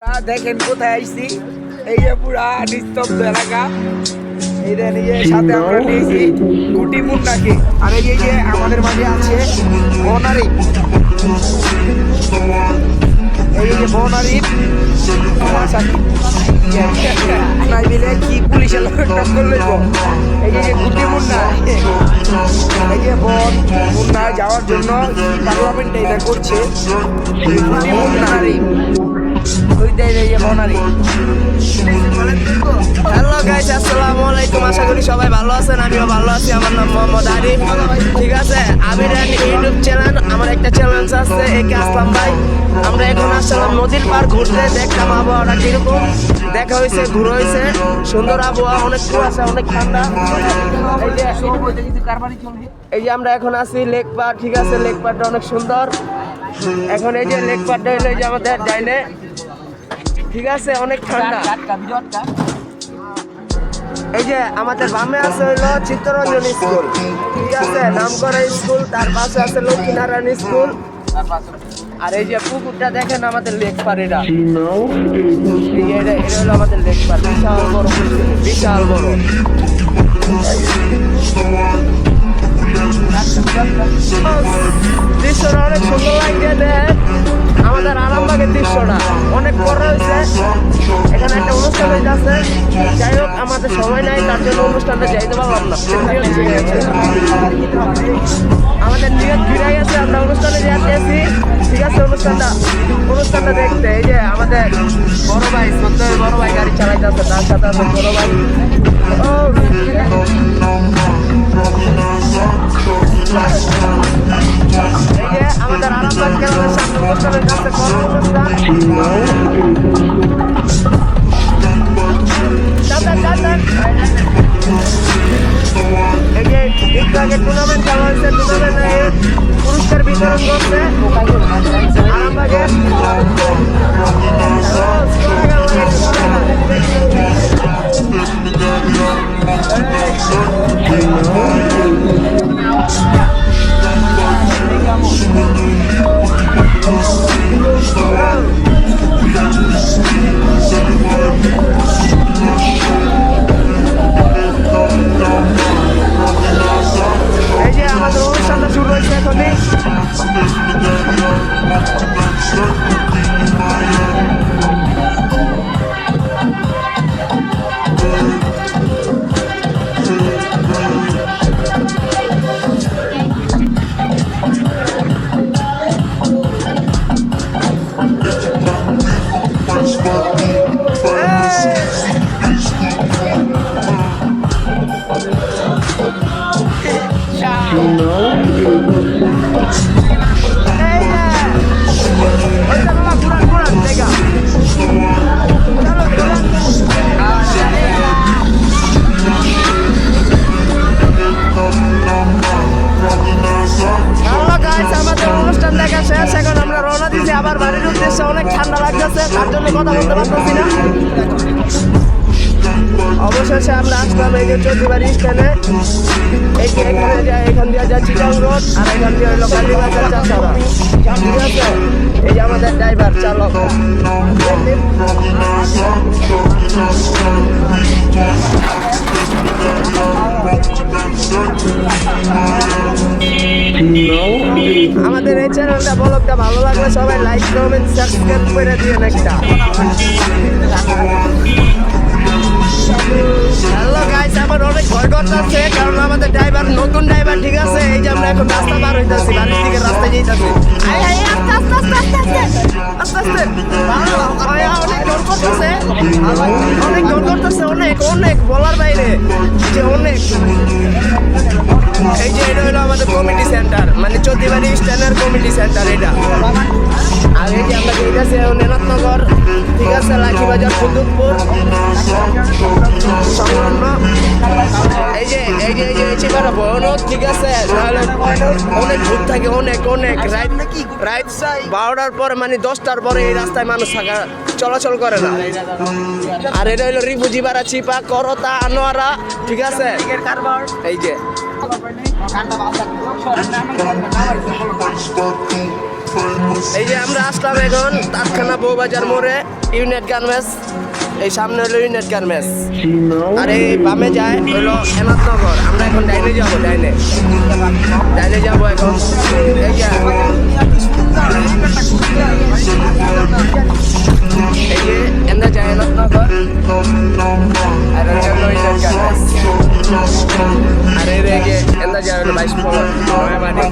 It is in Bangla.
দেখেন কোথায় আইছি, এই যে পুরা নিস্তব্ধ এলাকা। এই দেন এই যে সাথে আমরা নিয়েছি গুটি মুন্নাকে, আর এই যে আমাদের মাঝে আছে বনারি, এই যে বনারি নাই মিলে কি পুলিশের লোক টক্কর লইব। এই যে গুটি মুন্না, এই যে বন মুন্না যাওয়ার জন্য পার্লামেন্টে এটা করছে গুটি মুন্নারি। হ্যালো গাইস, আসসালামু আলাইকুম। আশা করি সবাই ভালো আছেন, আমিও ভালো আছি। আমার নাম মোহাম্মদ আরিফ, ঠিক আছে। আবিরান ইউটিউব চ্যানেল, আমার একটা চ্যালেঞ্জ আছে, একে আসলাম ভাই। আমরা এখন আসলাম নদীর পার ঘুরতে, দেখতাম আবহাওয়াটা কিরকম। দেখা হয়েছে, ঘুরে হয়েছে, সুন্দর আবহাওয়া, অনেক কুয়াশা, অনেক ঠান্ডা। এই যে আমরা এখন আছি লেক পার, ঠিক আছে। লেক পারটা অনেক সুন্দর। এখন এই যে লেক পারটা হলো এই যে আমাদের ডাইনে, ঠিক আছে, অনেক ঠান্ডা। এই যে আমাদের বামে আছে হইলো চিত্তরঞ্জন স্কুল, ঠিক আছে, নামকরা স্কুল। তার পাশে আছে লক্ষ্মীনারায়ণ স্কুল। আর এই যে পুকুরটা দেখেন, আমাদের লেক পার। এটা হলো আমাদের লেক পার, বিশাল বড়, বিশাল বড়। দৃশ্যটা অনেক সুন্দর লাগছে। দেখেন আমাদের আরামবাগের দৃশ্যটা অনেক বড় হয়েছে। এখানে একটা অনুষ্ঠান হয়ে যাচ্ছে, যাই হোক আমাদের সময় নাই, তার জন্য অনুষ্ঠানটা যাইতে পারলাম না। আমাদের নিয়ত ফিরে গেছে, আমরা অনুষ্ঠানে যেতেছি, ঠিক আছে। অনুষ্ঠানটা দেখতে এই যে আমাদের বড় ভাই, সত্যি বড় ভাই গাড়ি চালাইতেছে, তার সাথে আছে বড় ভাই। এই যে আমাদের আরামবাগ গ্রামের সামনে অনুষ্ঠানের কাছে বড় অনুষ্ঠান। এই যে একটু আগে টুর্নামেন্ট খেলা হয়েছে, টুর্নামেন্টে পুরস্কার বিতরণ করছে আরামবাগে। এই যে আমাদের অনুষ্ঠানটা শুরু হয়েছে এখনই। আবার বাড়ির উদ্দেশ্যে, অনেক ঠান্ডা লাগতেছে, তার জন্য কথা বলতে পারতেছি না। অবশেষে আমরা আসলাম এই যে চৌধুরী স্ট্যান্ডে। এই যে এখান দিয়ে যায় চিটাং রোড, আর এখান দিয়ে হইলো কালীবাজার চাষারা, ঠিক আছে। এই যে আমাদের ড্রাইভার চালক। আমাদের এই চ্যানেলটা ব্লগটা ভালো লাগলে সবাই লাইক, কমেন্ট, সাবস্ক্রাইব করে দিয়েন একটা। হ্যালো গাইস, আমার অনেক ভয় করতেছে, কারণ আমাদের ড্রাইভার নতুন ড্রাইভার, ঠিক আছে। এই যে আমরা এখন রাস্তা পার হইতেছি, বাড়ির দিকে রাস্তায় যেতেছি। অনেক ডর করতেছে, অনেক ডর করতেছে, অনেক অনেক বলার বাইরে, যে অনেক। এই যে এটা হলো আমাদের কমিটি সেন্টার, মানে চৌধুরী স্ট্যান্ডের কমিটি সেন্টার এটা। আর এই যে আমরা যেতেছি নেনাথনগর, ঠিক আছে, লাঠিবাজার, কুতুবপুর সংলগ্ন। এই যে এই যে এই যে চিপারা ভয়ানক, ঠিক আছে। নাহলে অনেক ভূত থাকে, অনেক অনেক। রাত 12টার পরে, মানে 10টার পরে এই রাস্তায় মানুষ থাকা চলাচল করে না। আর এটা হলো রিফুজিপাড়া, চিপা, করতা, আনোয়ারা, ঠিক আছে। এই যে এই যে আমরা আসলাম এখন তাৎখানা বউবাজার মোড়ে ইউনিট গার্মেন্টস। এই সামনে হলো ইউনিট গার্মেন্টস, আর এই বামে যায় হলো এনাথনগর। আমরা এখন ডাইনে যাবো, ডাইনে যাবো এখন। এই যে এনে যায় এনাথনগর, আর হচ্ছে হলো ইউনিট গার্মেন্টস। আর এই রেগে এনে যায় হলো 22 নয়াবাড়ি।